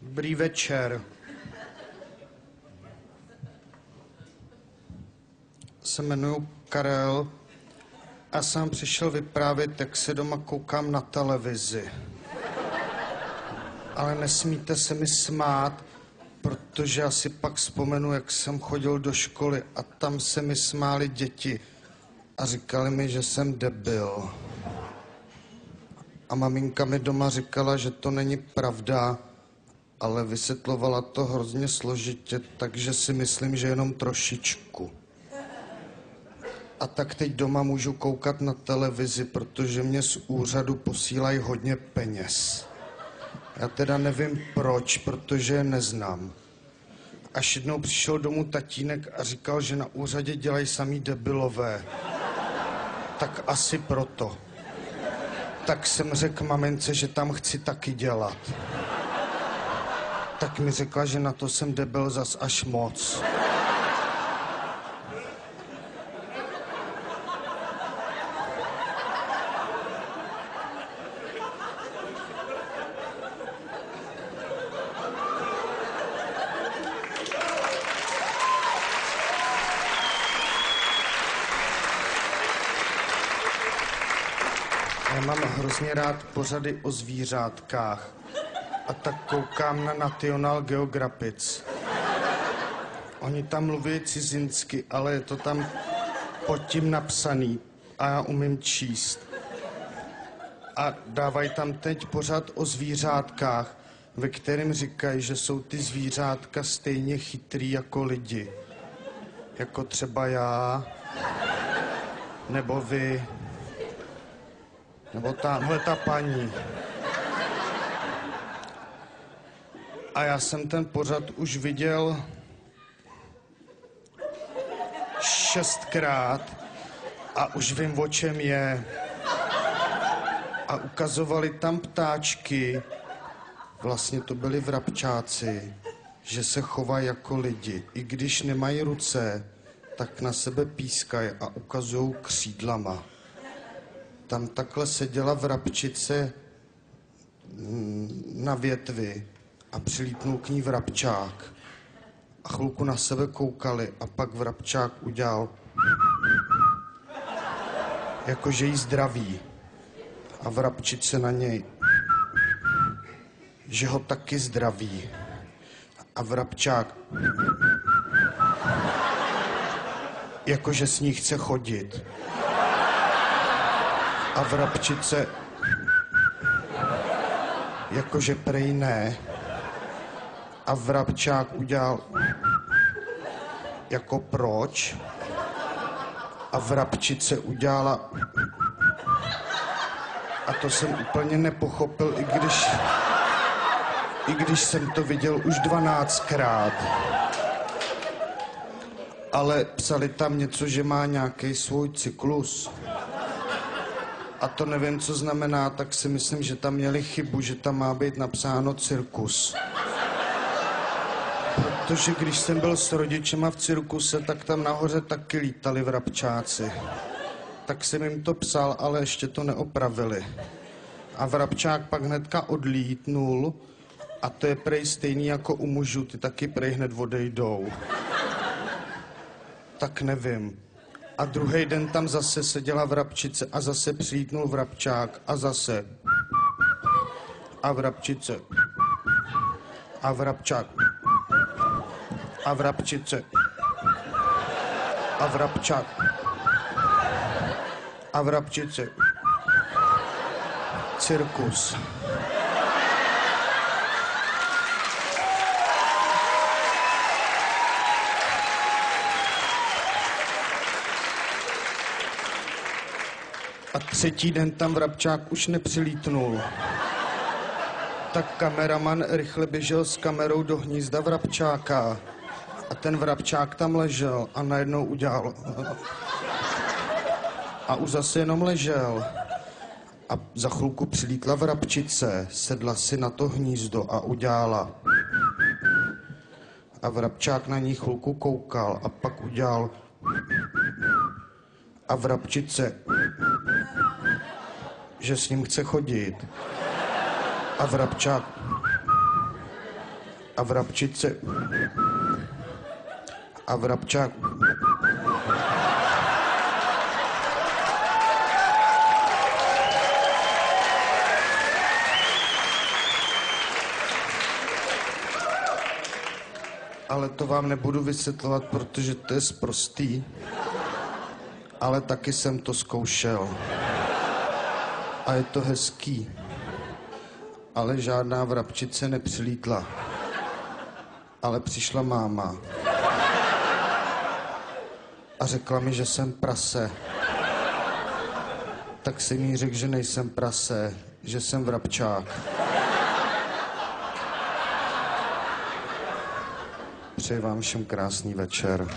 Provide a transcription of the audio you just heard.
Dobrý večer. Se jmenuji Karel a jsem přišel vyprávět, jak se doma koukám na televizi. Ale nesmíte se mi smát, protože já si pak vzpomenu, jak jsem chodil do školy a tam se mi smály děti a říkali mi, že jsem debil. A maminka mi doma říkala, že to není pravda, ale vysvětlovala to hrozně složitě, takže si myslím, že jenom trošičku. A tak teď doma můžu koukat na televizi, protože mě z úřadu posílají hodně peněz. Já teda nevím proč, protože je neznám. Až jednou přišel domů tatínek a říkal, že na úřadě dělají samý debilové. Tak asi proto. Tak jsem řekl mamince, že tam chci taky dělat. Tak mi řekla, že na to jsem debil zas až moc. Já mám hrozně rád pořady o zvířátkách. A tak koukám na National Geographic. Oni tam mluví cizinsky, ale je to tam pod tím napsaný a já umím číst. A dávají tam teď pořad o zvířátkách, ve kterém říkají, že jsou ty zvířátka stejně chytrý jako lidi. Jako třeba já, nebo vy, nebo tamhle ta paní. A já jsem ten pořad už viděl 6krát a už vím, o čem je. A ukazovali tam ptáčky, vlastně to byli vrabčáci, že se chovají jako lidi. I když nemají ruce, tak na sebe pískají a ukazují křídlama. Tam takhle seděla vrabčice na větvi a přilítnul k ní vrabčák. A chvilku na sebe koukali a pak vrabčák udělal, jakože jí zdraví. A vrabčice na něj, že ho taky zdraví. A vrabčák, jakože s ní chce chodit. A vrabčice, jakože prej ne. A vrabčák udělal jako proč. A vrabčice udělala. A to jsem úplně nepochopil, i když jsem to viděl už 12krát. Ale psali tam něco, že má nějaký svůj cyklus. A to nevím, co znamená, tak si myslím, že tam měli chybu, že tam má být napsáno cirkus. Protože když jsem byl s rodičema v cirkuse, tak tam nahoře taky lítali vrabčáci. Tak jsem jim to psal, ale ještě to neopravili. A vrabčák pak hnedka odlítnul a to je prej stejný jako u mužů, ty taky prej hned odejdou. Tak nevím. A druhý den tam zase seděla vrabčice a zase přilítnul vrabčák a zase. A vrabčice. A vrabčák. A vrabčice. A vrabčák. A vrabčice. Cirkus. A třetí den tam vrabčák už nepřilítnul. Tak kameraman rychle běžel s kamerou do hnízda vrabčáka. A ten vrabčák tam ležel a najednou udělal. A už zase jenom ležel. A za chvilku přilítla vrabčice, sedla si na to hnízdo a udělala. A vrabčák na ní chvilku koukal a pak udělal. A vrabčice že s ním chce chodit. A vrabčák a vrabčice a vrabčák ale to vám nebudu vysvětlovat, protože to je sprostý. Ale taky jsem to zkoušel. A je to hezký. Ale žádná vrabčice nepřilítla. Ale přišla máma. A řekla mi, že jsem prase. Tak jsem jí řekl, že nejsem prase, že jsem vrabčák. Přeji vám všem krásný večer.